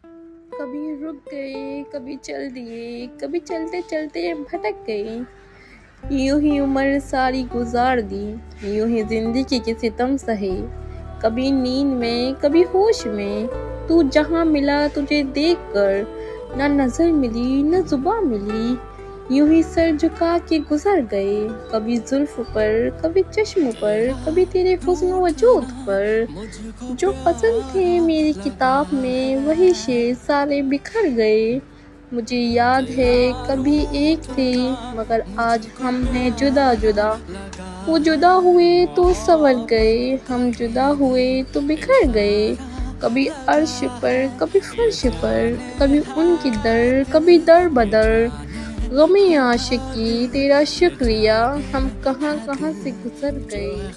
कभी रुक गए, कभी चल दिए, कभी चलते चलते भटक गए। यूं ही उम्र सारी गुजार दी, यूं ही जिंदगी के सितम सहे। कभी नींद में, कभी होश में, तू जहां मिला तुझे देखकर, ना नजर मिली न जुबां मिली। यूं ही सर झुका के गुजर गए, कभी जुल्फ पर, कभी चश्म पर, कभी तेरे हुस्न वजूद पर। जो पसंद थे मेरी किताब में वही शेर सारे बिखर गए। मुझे याद है कभी एक थे, मगर आज हम हैं जुदा जुदा। वो जुदा हुए तो संवर गए, हम जुदा हुए तो बिखर गए। कभी अर्श पर, कभी फर्श पर, कभी उनकी दर, कभी दर बदर। गमे आशिकी तेरा शुक्रिया, हम कहाँ कहाँ से गुजर गए।